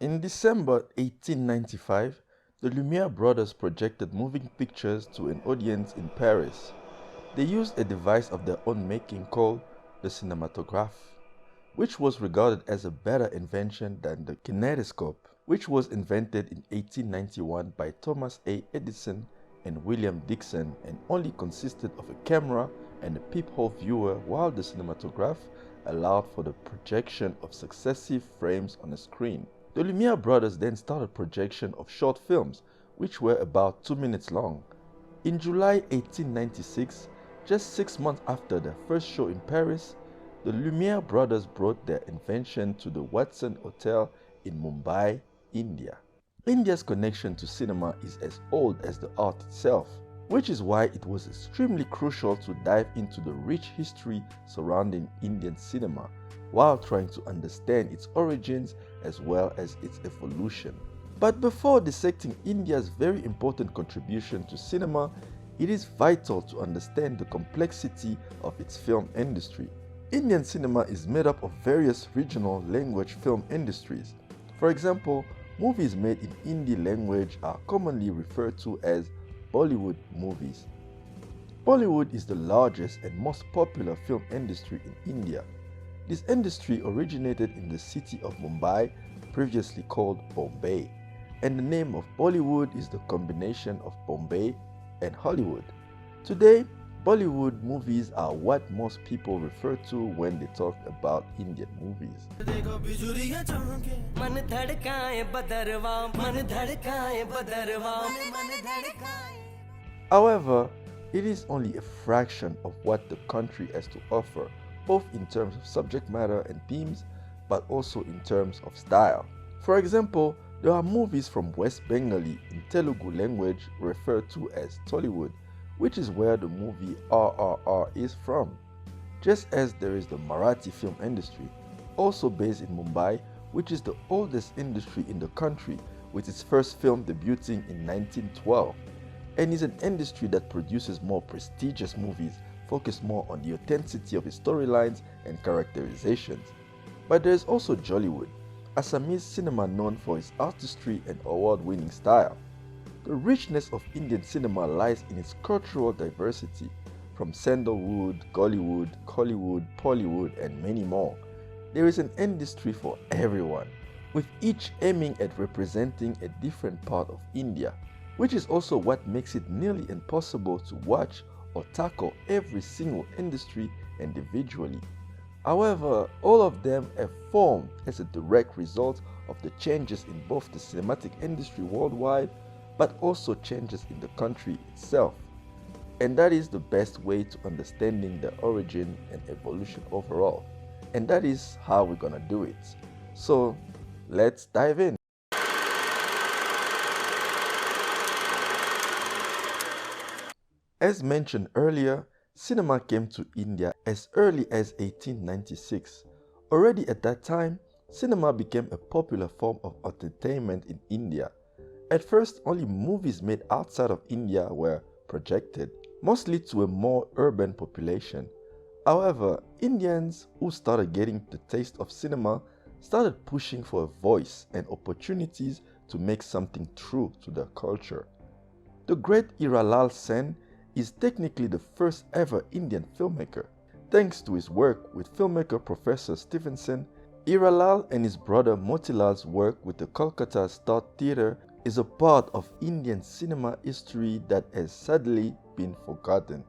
In December 1895, the Lumiere brothers projected moving pictures to an audience in Paris. They used a device of their own making called the cinematograph, which was regarded as a better invention than the kinetoscope, which was invented in 1891 by Thomas A. Edison and William Dickson and only consisted of a camera and a peephole viewer, while the cinematograph allowed for the projection of successive frames on a screen. The Lumiere brothers then started projection of short films, which were about 2 minutes long. In July 1896, just 6 months after their first show in Paris, the Lumiere brothers brought their invention to the Watson Hotel in Mumbai, India. India's connection to cinema is as old as the art itself, which is why it was extremely crucial to dive into the rich history surrounding Indian cinema while trying to understand its origins as well as its evolution. But before dissecting India's very important contribution to cinema, it is vital to understand the complexity of its film industry. Indian cinema is made up of various regional language film industries. For example, movies made in Hindi language are commonly referred to as Bollywood movies. Bollywood is the largest and most popular film industry in India. This industry originated in the city of Mumbai, previously called Bombay, and the name of Bollywood is the combination of Bombay and Hollywood. Today, Bollywood movies are what most people refer to when they talk about Indian movies. However, it is only a fraction of what the country has to offer, both in terms of subject matter and themes, but also in terms of style. For example, there are movies from West Bengali in Telugu language referred to as Tollywood, which is where the movie RRR is from. Just as there is the Marathi film industry, also based in Mumbai, which is the oldest industry in the country, with its first film debuting in 1912, and is an industry that produces more prestigious movies focused more on the authenticity of its storylines and characterizations. But there is also Jollywood, Assamese cinema known for its artistry and award-winning style. The richness of Indian cinema lies in its cultural diversity, from sandalwood, Gollywood, Collywood, Pollywood, and many more. There is an industry for everyone, with each aiming at representing a different part of India, which is also what makes it nearly impossible to watch or tackle every single industry individually. However, all of them have formed as a direct result of the changes in both the cinematic industry worldwide, but also changes in the country itself. And that is the best way to understanding the origin and evolution overall. And that is how we're gonna do it. So let's dive in. As mentioned earlier, cinema came to India as early as 1896. Already at that time, cinema became a popular form of entertainment in India. At first, only movies made outside of India were projected, mostly to a more urban population. However, Indians who started getting the taste of cinema started pushing for a voice and opportunities to make something true to their culture. The great Hiralal Sen is technically the first ever Indian filmmaker. Thanks to his work with filmmaker Professor Stevenson, Hiralal and his brother Motilal's work with the Kolkata Star Theatre is a part of Indian cinema history that has sadly been forgotten.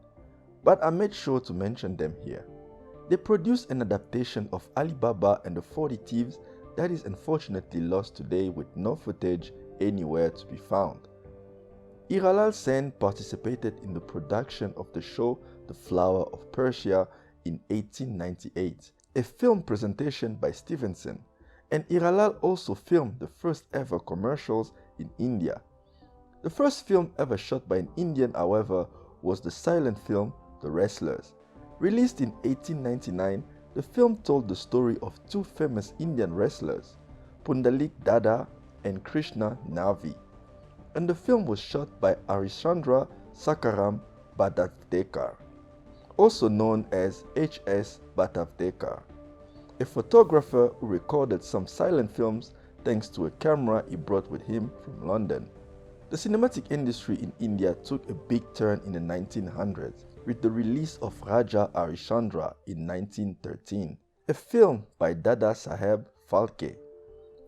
But I made sure to mention them here. They produced an adaptation of Ali Baba and the 40 Thieves that is unfortunately lost today with no footage anywhere to be found. Hiralal Sen participated in the production of the show The Flower of Persia in 1898, a film presentation by Stevenson, and Hiralal also filmed the first ever commercials in India. The first film ever shot by an Indian, however, was the silent film The Wrestlers. Released in 1899, the film told the story of two famous Indian wrestlers, Pundalik Dada and Krishna Navi. And the film was shot by Harishchandra Sakaram Badavdekar, also known as H.S. Badavdekar, a photographer who recorded some silent films thanks to a camera he brought with him from London. The cinematic industry in India took a big turn in the 1900s with the release of Raja Harishchandra in 1913, a film by Dada Saheb Phalke.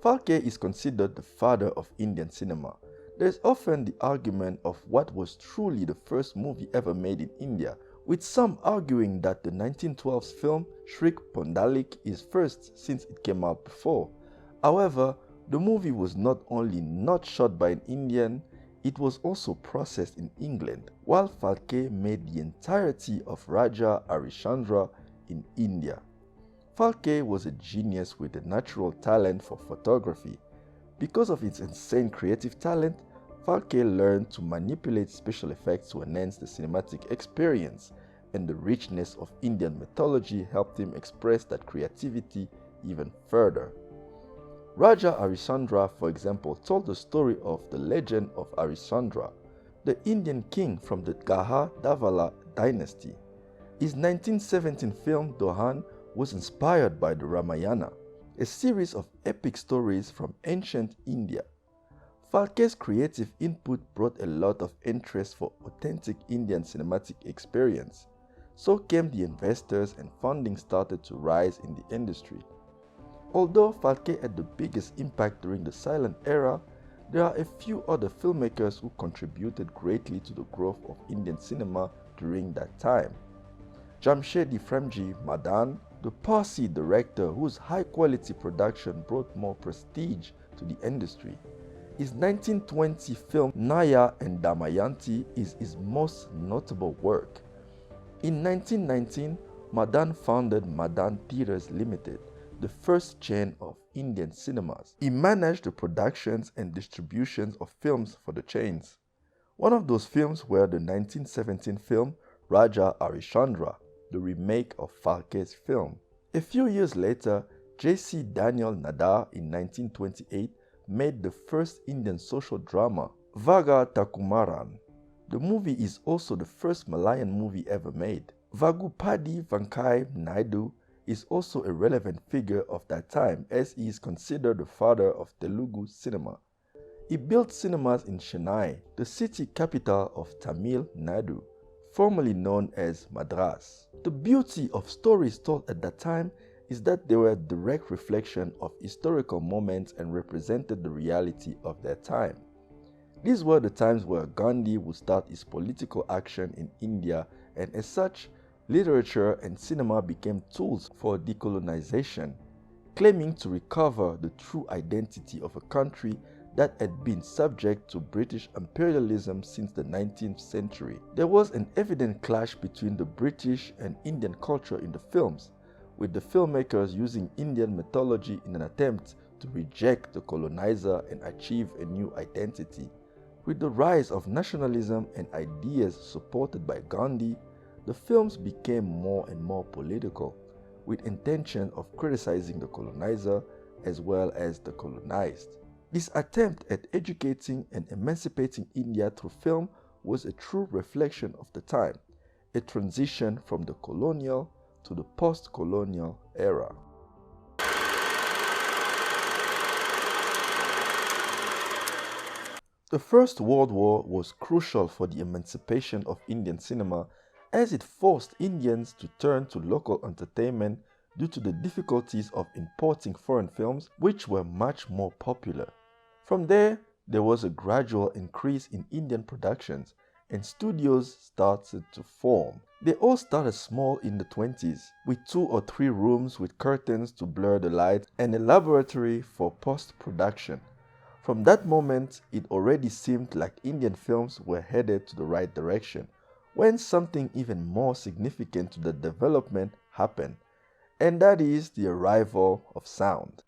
Phalke is considered the father of Indian cinema. There is often the argument of what was truly the first movie ever made in India, with some arguing that the 1912 film Shrik Pondalik is first since it came out before. However, the movie was not only not shot by an Indian, it was also processed in England, while Phalke made the entirety of Raja Harishchandra in India. Phalke was a genius with a natural talent for photography. Because of its insane creative talent, Phalke learned to manipulate special effects to enhance the cinematic experience, and the richness of Indian mythology helped him express that creativity even further. Raja Harishchandra, for example, told the story of the legend of Harishchandra, the Indian king from the Gaha Davala dynasty. His 1917 film Dohan was inspired by the Ramayana, a series of epic stories from ancient India. Phalke's creative input brought a lot of interest for authentic Indian cinematic experience. So came the investors and funding started to rise in the industry. Although Phalke had the biggest impact during the silent era, there are a few other filmmakers who contributed greatly to the growth of Indian cinema during that time. Jamshedi Premji Madan, the Parsi director whose high-quality production brought more prestige to the industry. His 1920 film Naya and Damayanti is his most notable work. In 1919, Madan founded Madan Theatres Limited, the first chain of Indian cinemas. He managed the productions and distributions of films for the chains. One of those films were the 1917 film Raja Harishchandra, the remake of Phalke's film. A few years later, J.C. Daniel Nadar in 1928 made the first Indian social drama, Vaga Takumaran. The movie is also the first Malayan movie ever made. Vagupadi Venkai Naidu is also a relevant figure of that time, as he is considered the father of Telugu cinema. He built cinemas in Chennai, the city capital of Tamil Nadu, formerly known as Madras. The beauty of stories told at that time is that they were a direct reflection of historical moments and represented the reality of their time. These were the times where Gandhi would start his political action in India, and as such, literature and cinema became tools for decolonization, claiming to recover the true identity of a country that had been subject to British imperialism since the 19th century. There was an evident clash between the British and Indian culture in the films, with the filmmakers using Indian mythology in an attempt to reject the colonizer and achieve a new identity. With the rise of nationalism and ideas supported by Gandhi, the films became more and more political, with intention of criticizing the colonizer as well as the colonized. This attempt at educating and emancipating India through film was a true reflection of the time, a transition from the colonial to the post-colonial era. The First World War was crucial for the emancipation of Indian cinema, as it forced Indians to turn to local entertainment due to the difficulties of importing foreign films, which were much more popular. From there was a gradual increase in Indian productions, and studios started to form. They all started small in the 20s, with 2 or 3 rooms with curtains to blur the light and a laboratory for post-production. From that moment, it already seemed like Indian films were headed to the right direction, when something even more significant to the development happened, and that is the arrival of sound.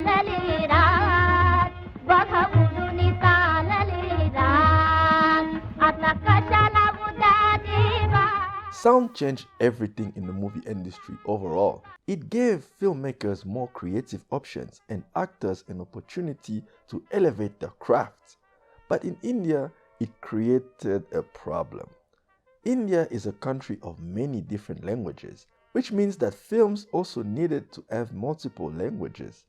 Sound changed everything in the movie industry overall. It gave filmmakers more creative options and actors an opportunity to elevate their crafts. But in India, it created a problem. India is a country of many different languages, which means that films also needed to have multiple languages.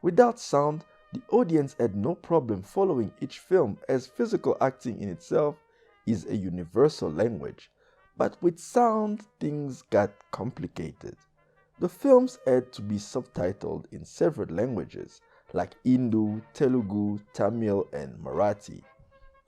Without sound, The audience had no problem following each film, as physical acting in itself is a universal language. But with sound, things got complicated. The films had to be subtitled in several languages like Hindu, Telugu, Tamil, and Marathi.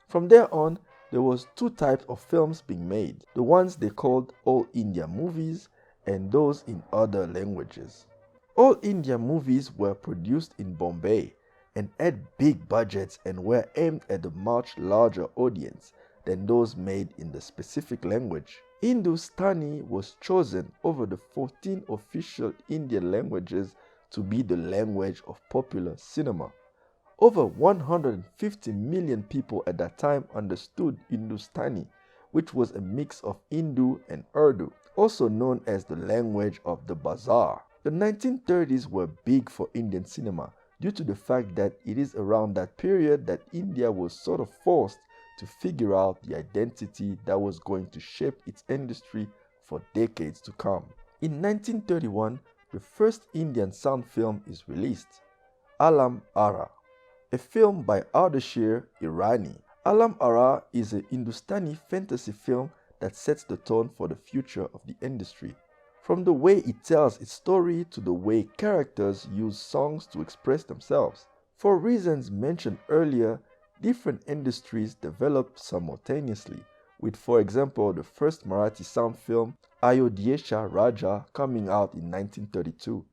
From there on, there was two types of films being made, the ones they called All India movies and those in other languages. All India movies were produced in Bombay and had big budgets and were aimed at a much larger audience than those made in the specific language. Hindustani was chosen over the 14 official Indian languages to be the language of popular cinema. Over 150 million people at that time understood Hindustani, which was a mix of Hindu and Urdu, also known as the language of the bazaar. The 1930s were big for Indian cinema due to the fact that it is around that period that India was sort of forced to figure out the identity that was going to shape its industry for decades to come. In 1931, the first Indian sound film is released, Alam Ara, a film by Ardeshir Irani. Alam Ara is a Hindustani fantasy film that sets the tone for the future of the industry. From the way it tells its story to the way characters use songs to express themselves. For reasons mentioned earlier, different industries developed simultaneously, with, for example, the first Marathi sound film, Ayodhyesha Raja, coming out in 1932.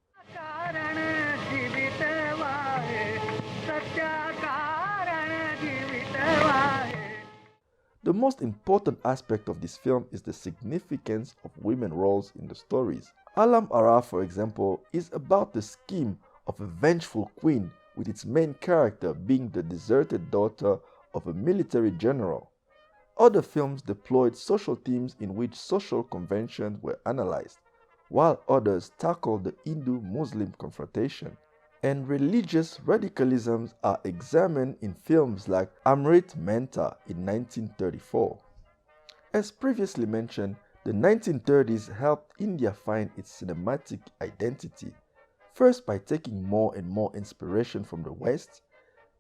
The most important aspect of this film is the significance of women's roles in the stories. Alam Ara, for example, is about the scheme of a vengeful queen, with its main character being the deserted daughter of a military general. Other films deployed social themes in which social conventions were analyzed, while others tackled the Hindu-Muslim confrontation. And religious radicalisms are examined in films like Amrit Mehta in 1934. As previously mentioned, the 1930s helped India find its cinematic identity, first by taking more and more inspiration from the West,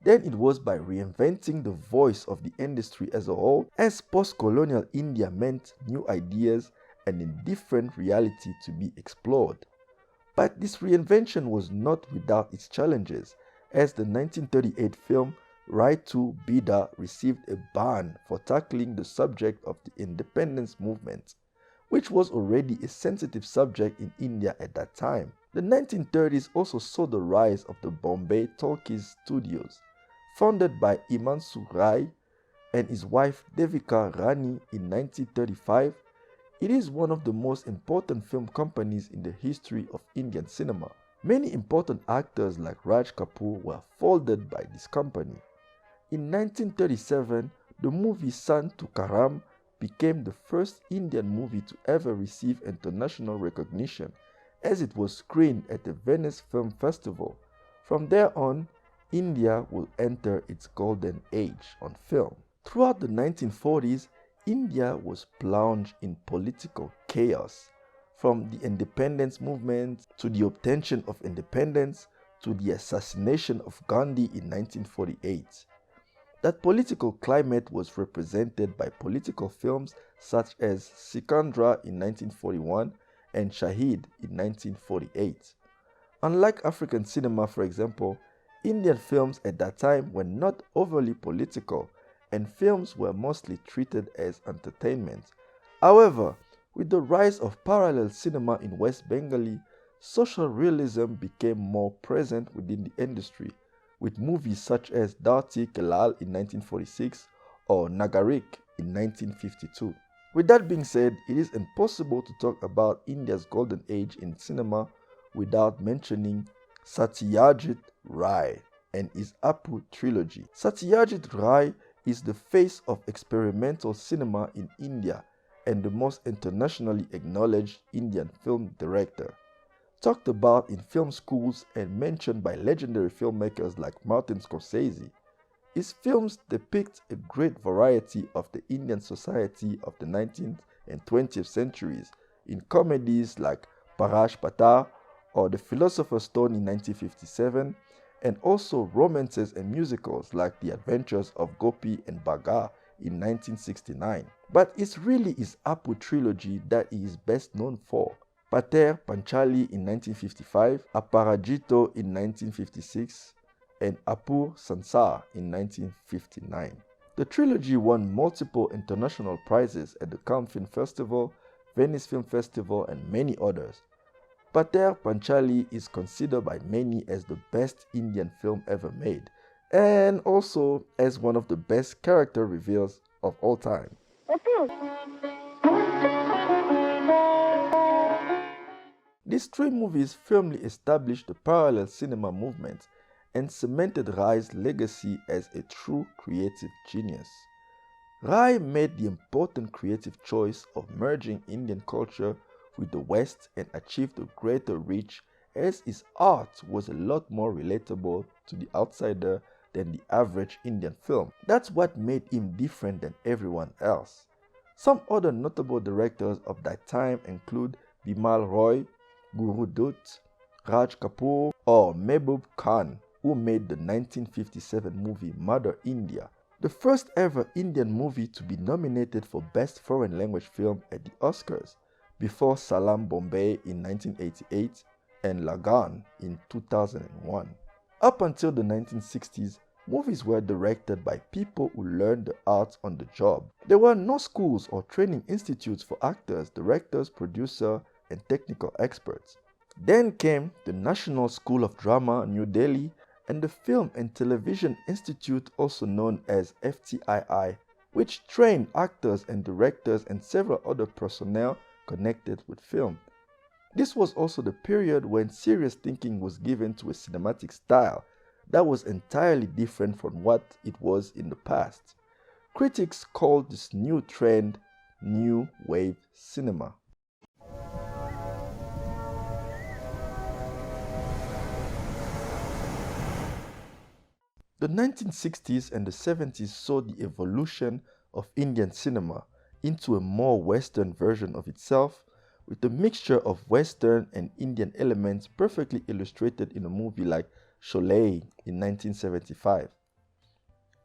then it was by reinventing the voice of the industry as a whole, as post-colonial India meant new ideas and a different reality to be explored. But this reinvention was not without its challenges, as the 1938 film Right to Bida received a ban for tackling the subject of the independence movement, which was already a sensitive subject in India at that time. The 1930s also saw the rise of the Bombay Talkies Studios, founded by Himanshu Rai and his wife Devika Rani in 1935. It is one of the most important film companies in the history of Indian cinema. Many important actors like Raj Kapoor were folded by this company. In 1937, the movie Sant Tukaram became the first Indian movie to ever receive international recognition, as it was screened at the Venice Film Festival. From there on, India will enter its golden age on film. Throughout the 1940s, India was plunged in political chaos, from the independence movement to the obtention of independence to the assassination of Gandhi in 1948. That political climate was represented by political films such as Sikandra in 1941 and Shahid in 1948. Unlike African cinema, for example, Indian films at that time were not overly political, and films were mostly treated as entertainment. However, with the rise of parallel cinema in West Bengali, social realism became more present within the industry, with movies such as Dharti Kelal in 1946 or Nagarik in 1952. With that being said, it is impossible to talk about India's golden age in cinema without mentioning Satyajit Ray and his Apu trilogy. Satyajit Ray is the face of experimental cinema in India and the most internationally acknowledged Indian film director. Talked about in film schools and mentioned by legendary filmmakers like Martin Scorsese, his films depict a great variety of the Indian society of the 19th and 20th centuries in comedies like Parash Patar or The Philosopher's Stone in 1957, and also romances and musicals like The Adventures of Gopi and Bhaga in 1969. But it's really his Apu trilogy that he is best known for. Pater Panchali in 1955, Aparajito in 1956, and Apur Sansar in 1959. The trilogy won multiple international prizes at the Cannes Film Festival, Venice Film Festival, and many others. Pater Panchali is considered by many as the best Indian film ever made, and also as one of the best character reveals of all time. These three movies firmly established the parallel cinema movement and cemented Rai's legacy as a true creative genius. Rai made the important creative choice of merging Indian culture with the West and achieved a greater reach, as his art was a lot more relatable to the outsider than the average Indian film. That's what made him different than everyone else. Some other notable directors of that time include Bimal Roy, Guru Dutt, Raj Kapoor, or Mehboob Khan, who made the 1957 movie Mother India, the first ever Indian movie to be nominated for Best Foreign Language Film at the Oscars, before Salam Bombay in 1988 and Lagan in 2001. Up until the 1960s, movies were directed by people who learned the art on the job. There were no schools or training institutes for actors, directors, producers, and technical experts. Then came the National School of Drama, New Delhi, and the Film and Television Institute, also known as FTII, which trained actors and directors and several other personnel connected with film. This was also the period when serious thinking was given to a cinematic style that was entirely different from what it was in the past. Critics called this new trend New Wave Cinema. The 1960s and the 70s saw the evolution of Indian cinema into a more Western version of itself, with a mixture of Western and Indian elements perfectly illustrated in a movie like Sholay in 1975.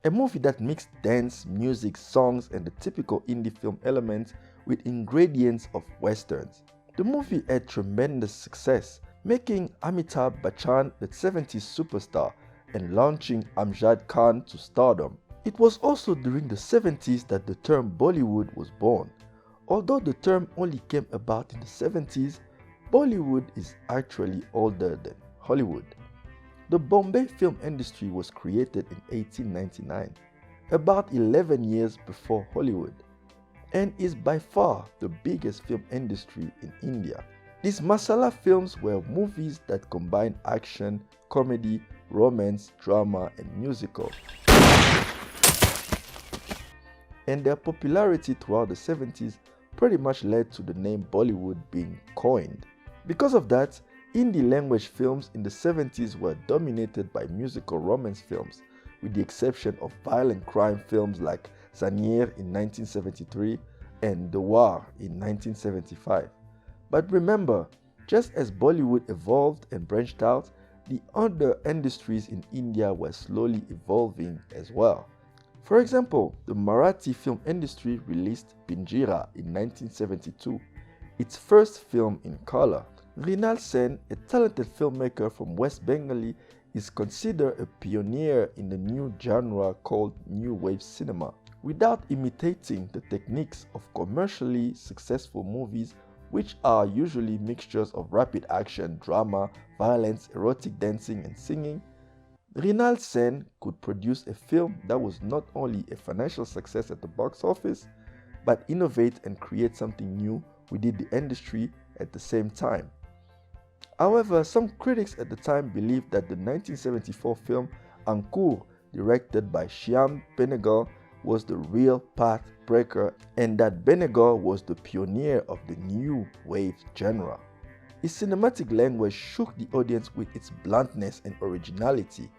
A movie that mixed dance, music, songs, and the typical indie film elements with ingredients of Westerns. The movie had tremendous success, making Amitabh Bachchan the 70s superstar and launching Amjad Khan to stardom. It was also during the 70s that the term Bollywood was born. Although the term only came about in the 70s, Bollywood is actually older than Hollywood. The Bombay film industry was created in 1899, about 11 years before Hollywood, and is by far the biggest film industry in India. These masala films were movies that combined action, comedy, romance, drama, and musical. And their popularity throughout the 70s pretty much led to the name Bollywood being coined. Because of that, Hindi language films in the 70s were dominated by musical romance films, with the exception of violent crime films like Zanier in 1973 and The War in 1975. But remember, just as Bollywood evolved and branched out, the other industries in India were slowly evolving as well. For example, the Marathi film industry released Pinjira in 1972, its first film in color. Rinal Sen, a talented filmmaker from West Bengal, is considered a pioneer in the new genre called New Wave Cinema. Without imitating the techniques of commercially successful movies, which are usually mixtures of rapid action, drama, violence, erotic dancing, and singing, Rinal Sen could produce a film that was not only a financial success at the box office, but innovate and create something new within the industry at the same time. However, some critics at the time believed that the 1974 film Ankur, directed by Shyam Benegal, was the real path breaker, and that Benegal was the pioneer of the new wave genre. His cinematic language shook the audience with its bluntness and originality.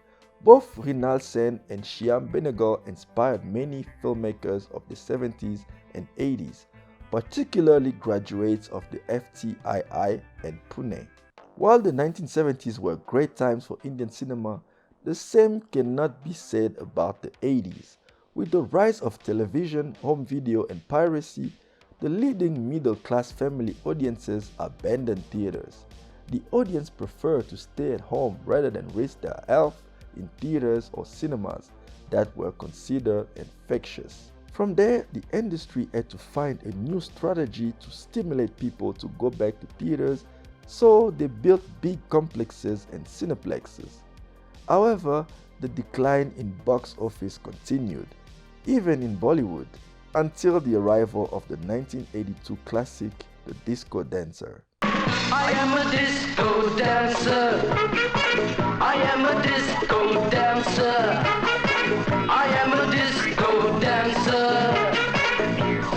Both Rinal Sen and Shyam Benegal inspired many filmmakers of the 70s and 80s, particularly graduates of the FTII and Pune. While the 1970s were great times for Indian cinema, The same cannot be said about the 80s. With the rise of television, home video, and piracy, the leading middle-class family audiences abandoned theaters. The audience preferred to stay at home rather than risk their health in theaters or cinemas that were considered infectious. From there, the industry had to find a new strategy to stimulate people to go back to theaters, so they built big complexes and cineplexes. However, the decline in box office continued, even in Bollywood, until the arrival of the 1982 classic, The Disco Dancer. I am a disco dancer. I am a disco dancer. I am a disco dancer.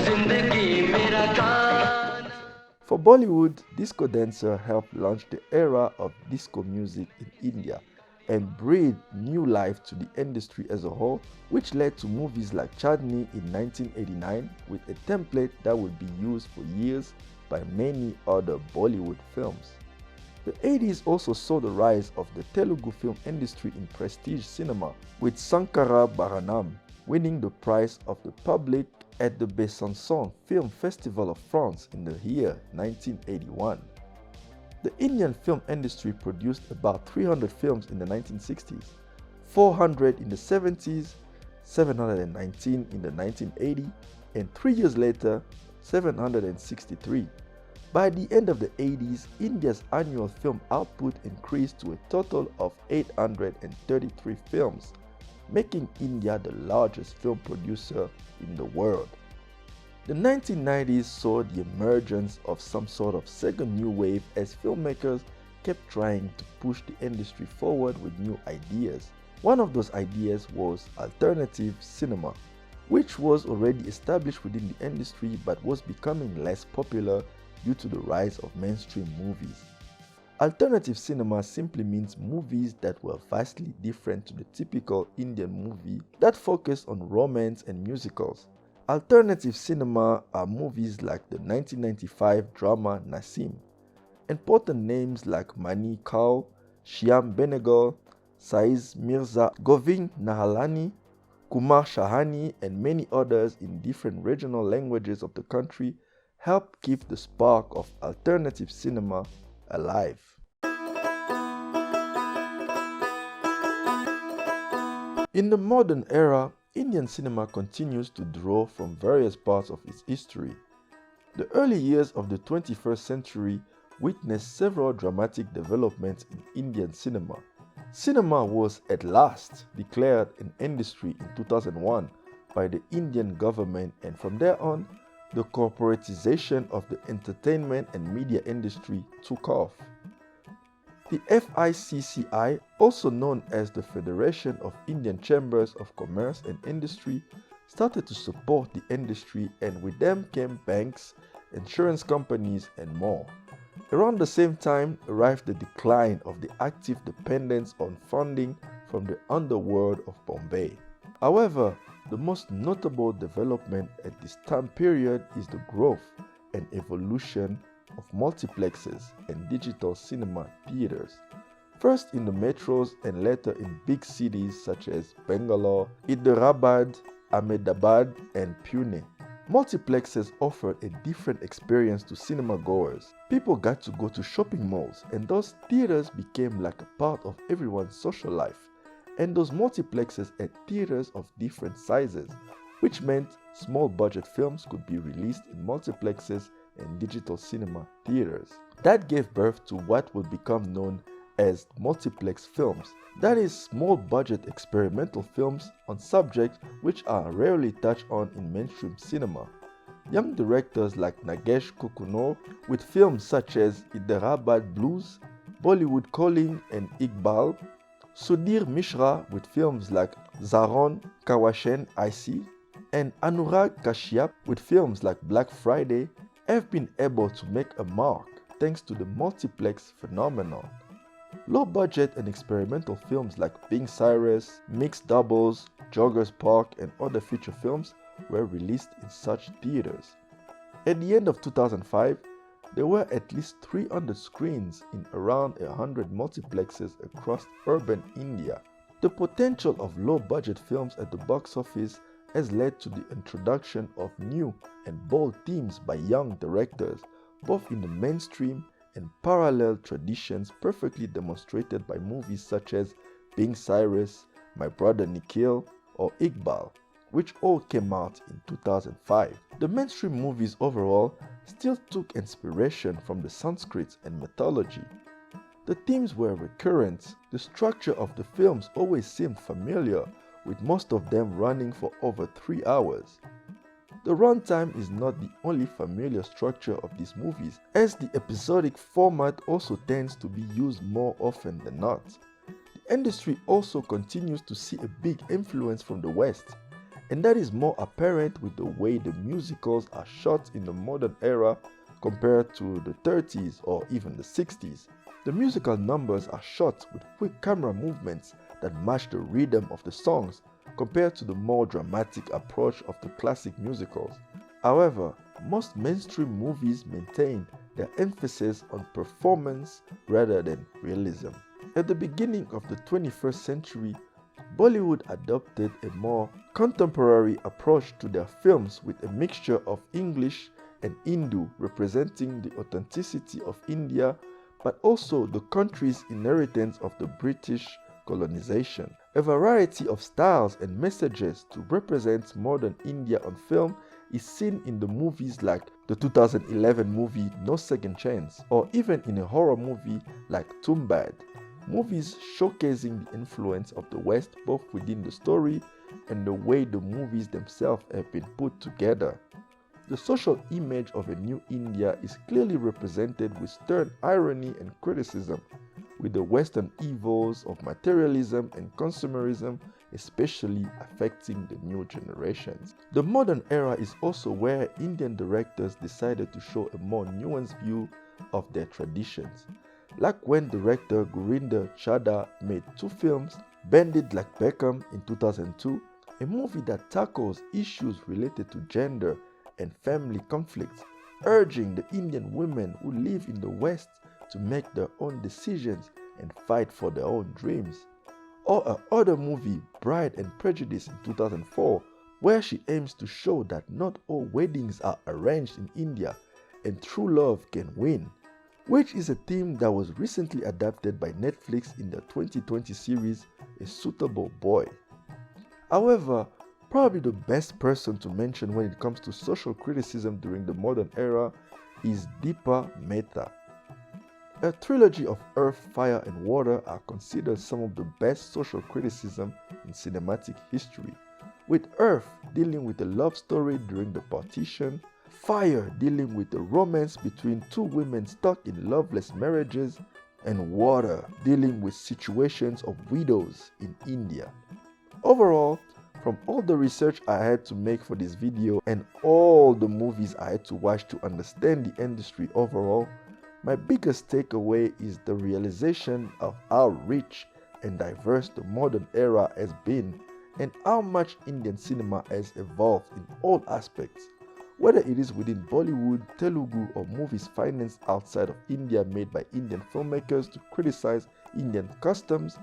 Zindagi mera gaana. For Bollywood, Disco Dancer helped launch the era of disco music in India and breathed new life to the industry as a whole, which led to movies like Chandni in 1989 with a template that would be used for years by many other Bollywood films. The 80s also saw the rise of the Telugu film industry in prestige cinema, with Sankara Bharanam winning the prize of the public at the Besançon Film Festival of France in the year 1981. The Indian film industry produced about 300 films in the 1960s, 400 in the 70s, 719 in the 1980s, and 3 years later, 763. By the end of the 80s, India's annual film output increased to a total of 833 films, making India the largest film producer in the world. The 1990s saw the emergence of some sort of second new wave as filmmakers kept trying to push the industry forward with new ideas. One of those ideas was alternative cinema, which was already established within the industry but was becoming less popular due to the rise of mainstream movies. Alternative cinema simply means movies that were vastly different to the typical Indian movie that focused on romance and musicals. Alternative cinema are movies like the 1995 drama Nasim. Important names like Mani Kaul, Shyam Benegal, Saiz Mirza, Govind Nahalani, Kumar Shahani, and many others in different regional languages of the country help keep the spark of alternative cinema alive. In the modern era, Indian cinema continues to draw from various parts of its history. The early years of the 21st century witnessed several dramatic developments in Indian cinema. Cinema was at last declared an industry in 2001 by the Indian government, and from there on, the corporatization of the entertainment and media industry took off. The FICCI, also known as the Federation of Indian Chambers of Commerce and Industry, started to support the industry, and with them came banks, insurance companies, and more. Around the same time arrived the decline of the active dependence on funding from the underworld of Bombay. However, the most notable development at this time period is the growth and evolution of multiplexes and digital cinema theaters. First in the metros and later in big cities such as Bangalore, Hyderabad, Ahmedabad, and Pune. Multiplexes offered a different experience to cinema goers. People got to go to shopping malls, and those theaters became like a part of everyone's social life. And those multiplexes had theaters of different sizes, which meant small budget films could be released in multiplexes and digital cinema theaters. That gave birth to what would become known as multiplex films, that is, small budget experimental films on subjects which are rarely touched on in mainstream cinema. Young directors like Nagesh Kukunor with films such as Hyderabad Blues, Bollywood Calling, and Iqbal, Sudhir Mishra with films like Zaron, Kawashen IC, and Anurag Kashyap with films like Black Friday have been able to make a mark thanks to the multiplex phenomenon. Low-budget and experimental films like Pink Cyrus, Mixed Doubles, Joggers Park, and other feature films were released in such theaters. At the end of 2005, there were at least 300 screens in around 100 multiplexes across urban India. The potential of low-budget films at the box office has led to the introduction of new and bold themes by young directors, both in the mainstream and parallel traditions, perfectly demonstrated by movies such as Being Cyrus, My Brother Nikhil, or Iqbal, which all came out in 2005. The mainstream movies overall still took inspiration from the Sanskrit and mythology. The themes were recurrent, the structure of the films always seemed familiar, with most of them running for over 3 hours. The runtime is not the only familiar structure of these movies, as the episodic format also tends to be used more often than not. The industry also continues to see a big influence from the West, and that is more apparent with the way the musicals are shot in the modern era compared to the 30s or even the 60s. The musical numbers are shot with quick camera movements that match the rhythm of the songs compared to the more dramatic approach of the classic musicals. However, most mainstream movies maintain their emphasis on performance rather than realism. At the beginning of the 21st century, Bollywood adopted a more contemporary approach to their films with a mixture of English and Hindu representing the authenticity of India, but also the country's inheritance of the British colonization. A variety of styles and messages to represent modern India on film is seen in the movies like the 2011 movie No Second Chance, or even in a horror movie like Tumbad. Movies showcasing the influence of the West both within the story and the way the movies themselves have been put together. The social image of a new India is clearly represented with stern irony and criticism, with the Western evils of materialism and consumerism especially affecting the new generations. The modern era is also where Indian directors decided to show a more nuanced view of their traditions. Like when director Gurinder Chadha made 2 films, Bend It Like Beckham in 2002, a movie that tackles issues related to gender and family conflicts, urging the Indian women who live in the West to make their own decisions and fight for their own dreams. Or her other movie, Bride and Prejudice in 2004, where she aims to show that not all weddings are arranged in India and true love can win, which is a theme that was recently adapted by Netflix in the 2020 series A Suitable Boy. However, probably the best person to mention when it comes to social criticism during the modern era is Deepa Mehta. A trilogy of Earth, Fire and Water are considered some of the best social criticism in cinematic history, with Earth dealing with a love story during the partition, Fire dealing with the romance between 2 women stuck in loveless marriages, and Water dealing with situations of widows in India. Overall, from all the research I had to make for this video and all the movies I had to watch to understand the industry overall, my biggest takeaway is the realization of how rich and diverse the modern era has been and how much Indian cinema has evolved in all aspects. Whether it is within Bollywood, Telugu or movies financed outside of India made by Indian filmmakers to criticize Indian customs,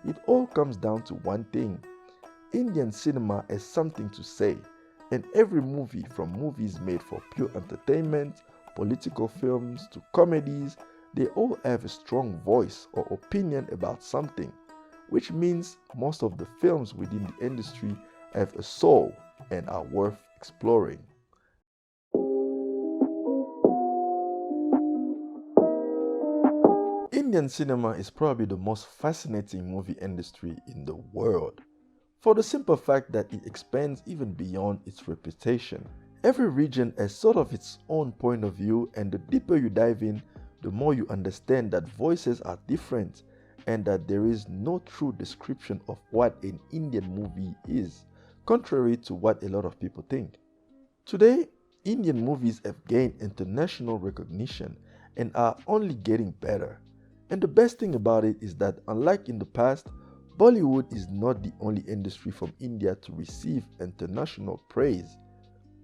it all comes down to one thing. Indian cinema has something to say, and every movie, from movies made for pure entertainment, political films to comedies, they all have a strong voice or opinion about something, which means most of the films within the industry have a soul and are worth exploring. Indian cinema is probably the most fascinating movie industry in the world, for the simple fact that it expands even beyond its reputation. Every region has sort of its own point of view, and the deeper you dive in, the more you understand that voices are different and that there is no true description of what an Indian movie is, contrary to what a lot of people think. Today, Indian movies have gained international recognition and are only getting better. And the best thing about it is that, unlike in the past, Bollywood is not the only industry from India to receive international praise.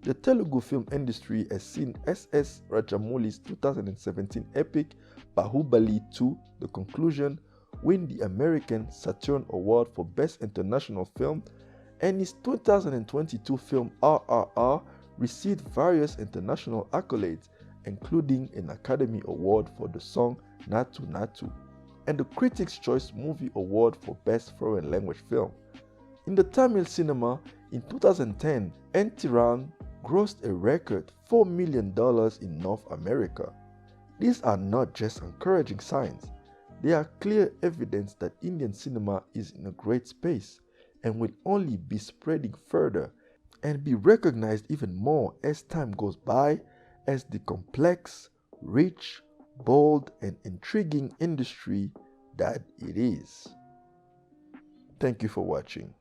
The Telugu film industry has seen S.S. Rajamouli's 2017 epic Bahubali 2, The Conclusion, win the American Saturn Award for Best International Film, and his 2022 film RRR received various international accolades, including an Academy Award for the song Natu Natu and the Critics' Choice Movie Award for Best Foreign Language Film. In the Tamil cinema, in 2010, Entiran grossed a record $4 million in North America. These are not just encouraging signs, they are clear evidence that Indian cinema is in a great space and will only be spreading further and be recognized even more as time goes by as the complex, rich, bold, and intriguing industry that it is. Thank you for watching.